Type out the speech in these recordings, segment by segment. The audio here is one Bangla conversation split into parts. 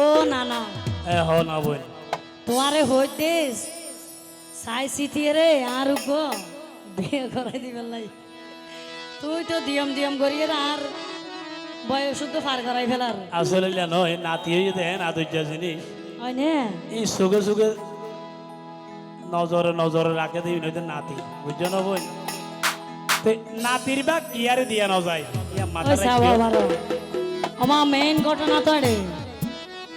ও না না এ হ না বোন তোমারে হইতেস সাই সিথিয়ে রে আর গো বিয়ে করাই দিবেন লাই তুই তো দিয়ম দিয়ম করিয়ে আর বয়স তো পার করাই ফেলার আসলে নয় নাতি হয়ে দেন আদর্য জিনিস হয় না এই সুগে সুগে নজরে নজরে রাখে দিই নইতে নাতি বুঝছো না বোন নাতির বা কি আর দিয়া ন যায় ওই সাবা বারো আমার মেইন ঘটনা তো রে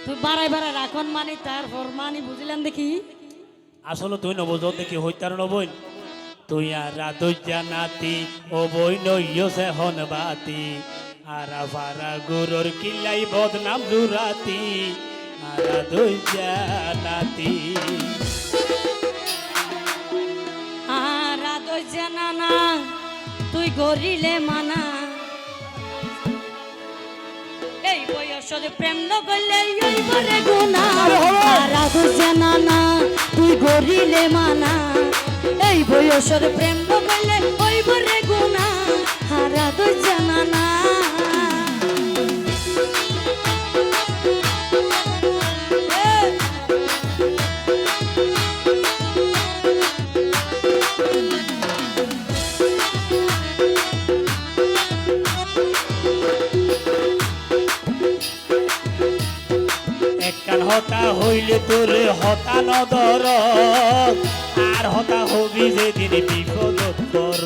তুই বাড়াই বাড়াই রাখন মানি তারপর মানি বুঝলেন দেখি আসলে তুই নবুঝ দেখি হইতার নবইন তুই আর আদর্যা নাতি ও বই নইয় সে হন বাতি আর আফারা গুরুর কিলাই বদনাম দুরাতি আর আদর্যা নাতি আর আদর জানা না তুই গরিলে মানা এই বয়সে প্রেম নগলে এই বরে গুনা আর আদর জানা না তুই গরিলে মানা এই বয়সের প্রেম নগলে ওই বরে গুনা আর আদর জানা না একখান হতা হইলে তোর হতা নদর আর হতা হবি যেদিন বিপদ কর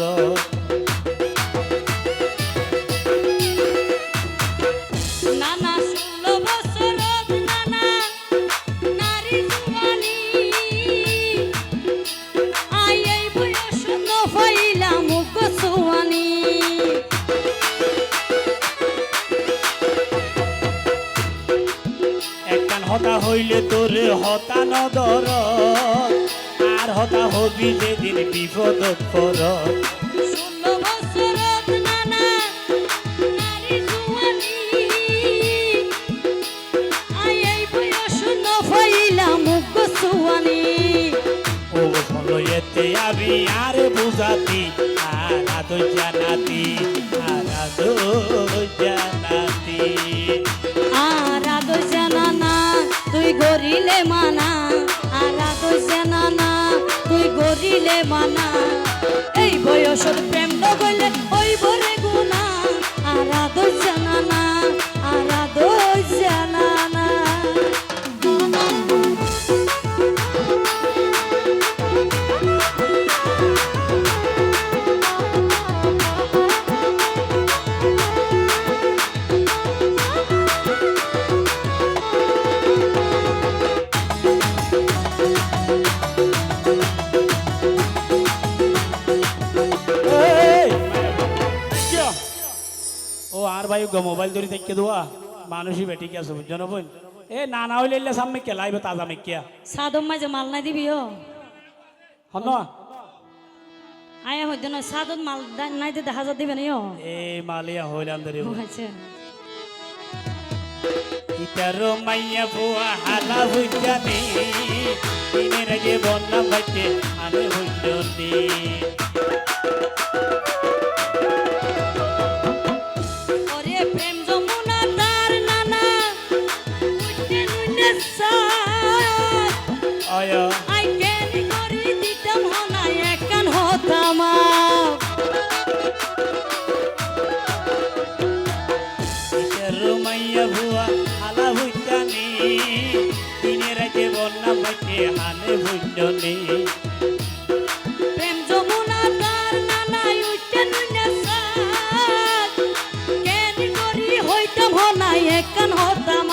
নানা 16 বছর নানা নারী জুয়ানি আই এই বয়স ন হইলাম গোসওয়ানি একখান হতা হইলে তোর হতা নদর আর হতা হবি যেদিন বিপদ কর 16 বছর নানা নারী জুয়ানি আই এই বয়স ন হইলাম গোসওয়ানি ও বলো এতে আমি আর বুঝাতি আর আদর জানাতি আর আদর জানাতি আর আদর জানা না তুই গরিলে মানা আর আদর জানা না তুই গরিলে মানা এই বয়সের প্রেম নগলে ওই বরে গুনা আর আদর জানা না আর আদর জানা না ও আর ভাই মোবাইল ধরে দেখে দেওয়া মানুষই বেটি কে আছে বুঝছো না বোন এ না না হইলে সামনে কে লাইবে তাজা মেকিয়া সাদম মাঝে মাল নাই দিবি ও হন আয়া হইতে না সাদত মাল নাই দিতে হাজার দিবে না ও এই মালিয়া হইলাম ধরে আচ্ছা ইতারো মাইয়া বুয়া হালা বুঝানি দিনের যে বন্যা বাচ্চে আনে বুঝনি ওরে প্রেম যমুনা তার নানা উঠতে নুনে সার আয়া আই কেন করি দিতাম হনা একান হতাম ইতারো মাইয়া বুয়া হালা বুঝানি দিনের যে বন্যা বাচ্চে আনে বুঝনি প্রেম যমুনা তার নানা উঠতে নুনে সার কেন করি হইতাম হনা একান হতাম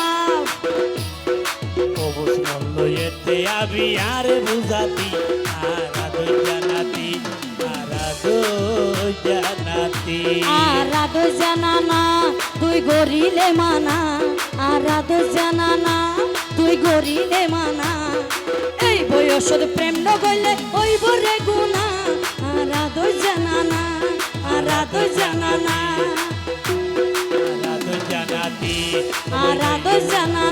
এতে আমি আর বুঝাতি আর আদর জানাতি আর আদর জানাতি আর আদর জানা না তুই গরিলে মানা আর আদর জানা না তুই গরিলে মানা এই বয়সের প্রেম নগলে ওই বরে গুনা আর আদর জানা না আর আদর জানা না আর আদর জানাতি আর আদর জানা